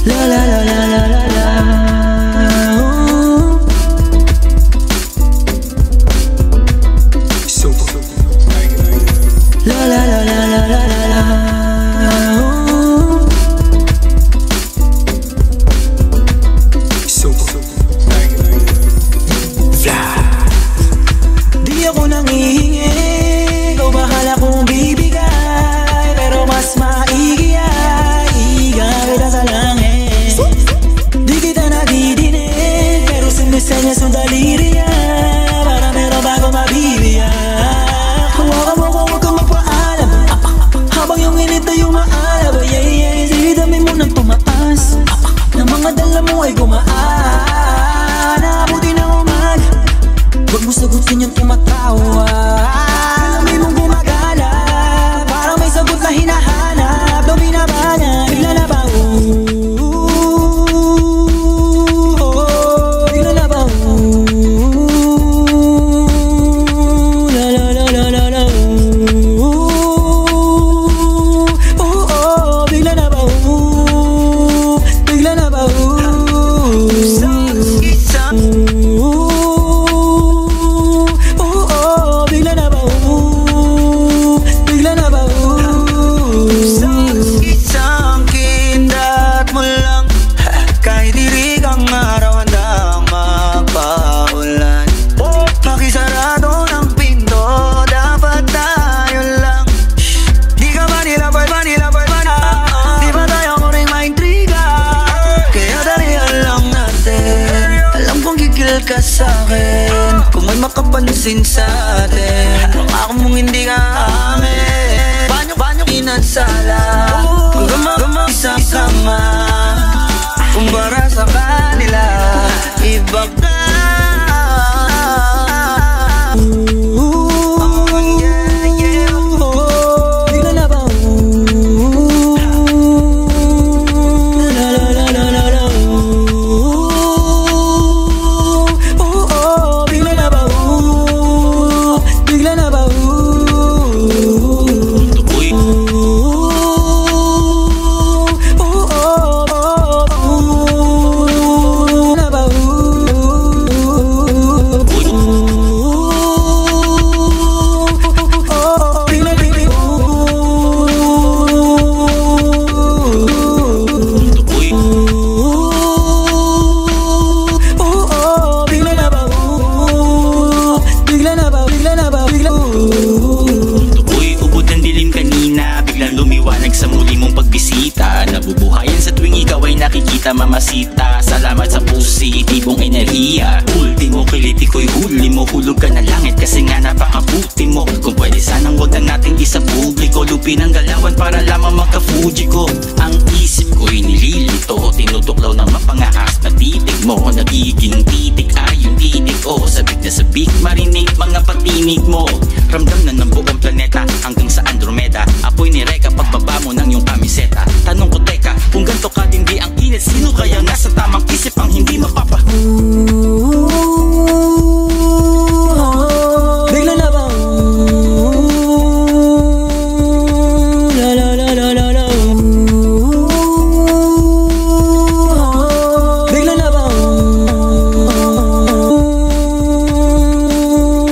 La la la la la la la. Super. La la la la la la la la. Super. Di ako nangihingi, ikaw bahala kung bibigay, pero mas maigi ay igawin sa langit. Di kita nadidinig, pero sumisenya sa daliri yan, para meron bago mabibiyak. Hawakan mo kung huwag kang magpaalam, habang yung init ay umaalab. Sige, dami mo nang tumaas, na mga dala mo ay gumaan. Naabuti ng umaga, huwag mo sagutin yung tumatawa. Alam mong gumagala, parang may sagot na hinahanap. Daw binabangan, bigla na ba bigla na ba la la la la la la. Bigla na ba bigla na ba ka sa'kin kung may makapansin sa'tin. Pangako mong hindi ka amin. Banyo inansala kung gumag-isama. Kung para sa kanila iba ka. Mamasita, salamat sa positibong enerhiya. Ultimo kiliti ko'y huli mo, hulog ka na langit kasi nga napakabuti mo. Kung pwede sanang wag na nating isa publiko, lupin ang galawan para lamang magka-Fuji ko. Ang isip ko'y nililito, tinutuklaw ng mapangahas na titig mo. Nagiging titig ay yung titig ko, sabik na sabik marinig mga patinig mo. Ramdam na ng buong planeta hanggang sa Andromeda. Apoy ni Reka pagbaba mo ng iyong kamiseta. Tanong ko teka, kung ganito ka hindi ang init, sino kaya nasa tamang isip ang hindi mapapa? Bigla na ba la la la la la la. Bigla na ba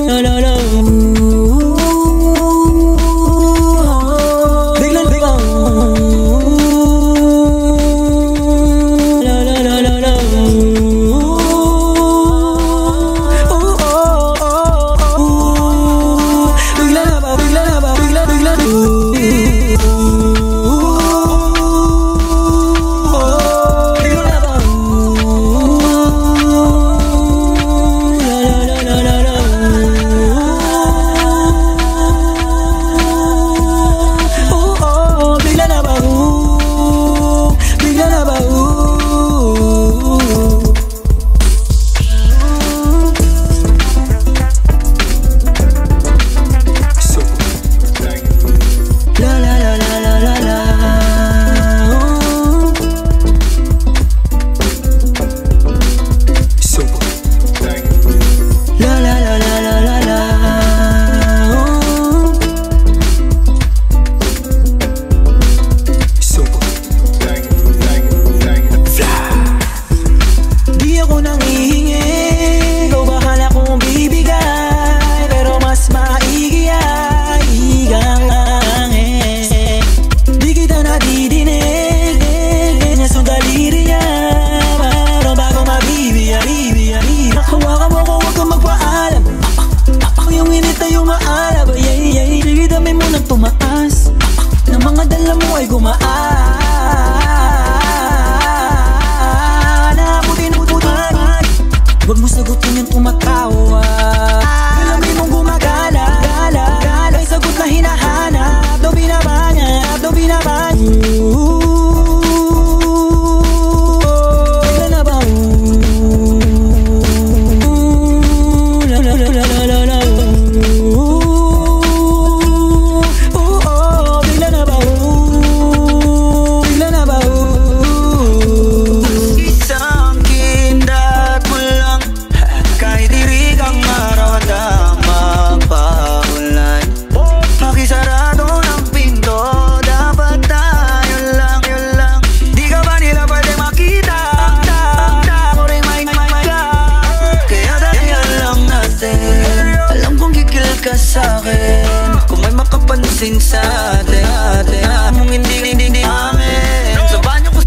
la la la. Bigla bigla dala mo ay gumaan. Huwag mo sagutin yung tumatawa. Alamin mong gumagala, gala, gala. May sagot na hinahanap. Daw binabanat, daw binabanat. Bigla na ba? La la la la la la. Bigla na ba? Bigla na ba? Isang kindat mo lang, kahit diri kang araw na magpaulay. Makisarado ng pinto, dapat tayo lang, yun lang. Di ka ba nila pwede makita? Ako rin may kaya dahil lang natin. Alam kong gigil ka sa'kin kung may makapansin sa atin. Mong hindi amin sa banyo ko.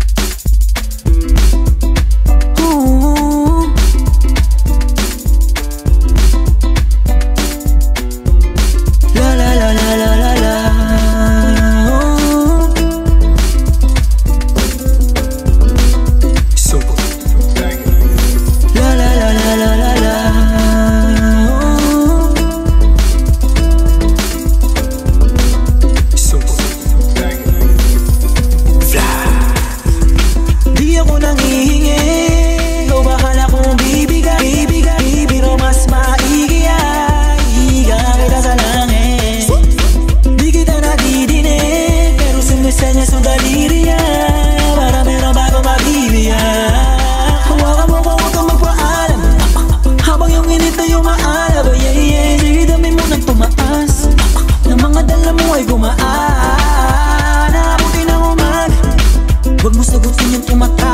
La la la la la la la. La la la la la la la. Di ako nanghihingi, ikaw bahala kung bibigay. Pero mas maigi ay kita sa langit. Di kita nadidinig, pero sumisenya sa daliri yan. Para meron bago mabibiyak. Hawakan mo ko, huwag kang magpaalam. Habang yung init na yung maalab. Sige, dami mo nang tumaas. Ng mga dala mo ay gumaan. Naabuti ng umaga. Huwag mo sagutin yung tumataas.